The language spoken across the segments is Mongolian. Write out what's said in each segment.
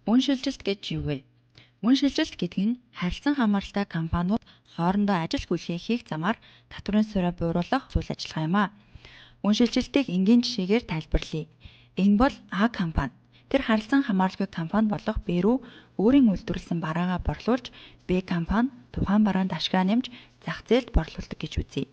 Мөн шилжилт гэж юу вэ? Мөн шилжилт гэдэг нь харилцан хамааралтай компаниуд хоорондоо ажил хүлээх хийх замаар татварын суурийг бууруулах үйл ажиллагаа юм аа. Мөн шилжилтийг энгийн жишээгээр тайлбарлая. Энэ бол А компани. Тэр харилцан хамааралгүй компани болох Б рүү өөрийн үйлдвэрлэсэн бараагаа борлуулж Б компани тухайн бараанд ашгаа нэмж зах зээлд борлуулдаг гэж үзье.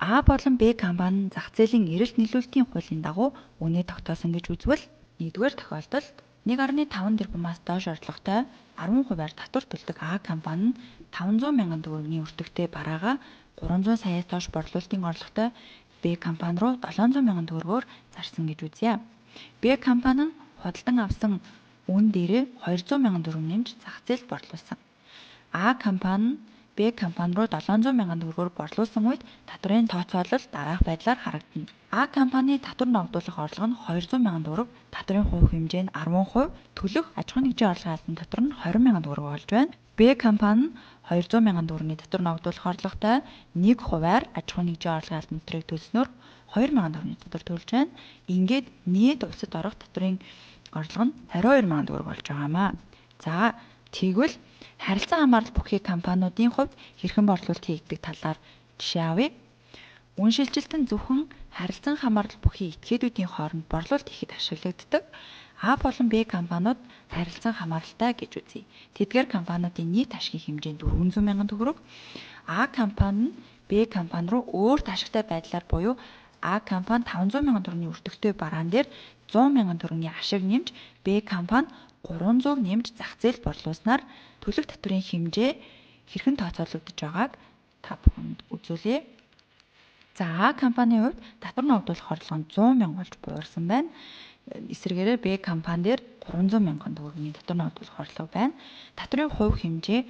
А болон Б компани зах зээлийн эрэлт нийлүүлэлтийн хуулийн дагуу үнэ тогтоосон гэж үзвэл нэгдүгээр тохиолдолд 1.5 тэрбумаас доош орлоготой 10%-аар татвар төлдөг А компани нь 500 мянган төгрөгийн өртөгтэй бараагаа 300 саяас доош борлуулалтын орлоготой Б компани руу 700 мянган төгрөгөөр зарсан гэж үзье. Б компани нь худалдан авсан үн дээрээ 200 мянган төгрөг нэмж зах зээлд борлуулсан. А компани нь Б компани руу 700 мянган төгрөгөөр борлуулсан үед татварын тооцоолол дараах байдлаар харагдана. А компани татвар ногдуулах орлого нь 200 мянган төгрөг, татварын хувь хэмжээ нь 10%, төлөх аж ахуйн нэгжийн орлогын албан татвар нь 20 мянган төгрөг болж байна. Б компани нь 200 мянган төгрөгийн татвар ногдуулах орлоготой 1%-аар аж ахуйн нэгжийн орлогын албан татварыг төлснөөр 2 мянган төгрөгийн татвар төлж байна. Ингээд нийт улсад орох татварын орлого нь 22 мянган төгрөг болж байгаа юм аа. За тэгвэл харилцан хамаарал бүхий компаниудын хувьд хэрхэн борлуулалт хийгдэг талаар жишээ авъя. Үн шилжилт нь зөвхөн харилцан хамаарал бүхий этгээдүүдийн хооронд борлуулалт хийхэд ашиглагддаг. А болон Б компаниуд харилцан хамааралтай гэж үзье. Тэдгээр компаниудын нийт ашигын хэмжээ нь 400 мянган төгрөг. А компани нь Б компани руу өөрт ашигтай байдлаар буюу А компани 500 мянган төгрөгийн өртөгтэй бараан дээр 100 мянган төгрөгийн ашиг нэмж Б компани 300 нэмж зах зээлд борлуулснаар төлөх татварын хэмжээ хэрхэн тооцоологдож байгааг та бүхэнд үзүүлье. За А компанийн хувьд татвар ногдуулах орлого нь 100 мянга болж буурсан байна. Эсвэргээрээ Б компани дээр 300 мянган төгрөгийн татвар ногдуулах орлого байна. Татварын хувь хэмжээ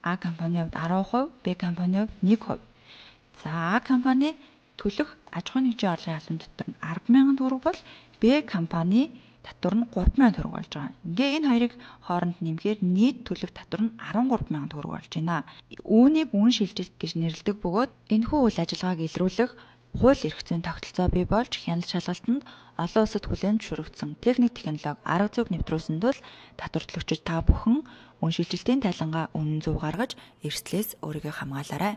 А компанийн хувьд 10%, Б компанийн хувьд 1%. За А компани төлөх аж ахуйн нэгжийн орлогын албан татвар нь 10 мянган төгрөг бол Б компани татвар нь 3 мянган төгрөг болж байгаа. Ингээ энэ хоёрыг хооронд нэмэхээр нийт төлөх татвар нь 13 мянган төгрөг болж байна. Үүнийг үн шилжилт гэж нэрлэдэг бөгөөд энэхүү үйл ажиллагааг илрүүлэх хууль эрх зүйн тогтолцоо бий болж хяналт шалгалтанд олон улсад хүлээн зөвшөөрөгдсөн техник технологи арга зүйг нэвтрүүлсэнд бол татвар төлөгчид та бүхэн үн шилжилтийн тайлангаа үнэн зөв гаргаж эрсдлээс өөрийгөө хамгаалаарай.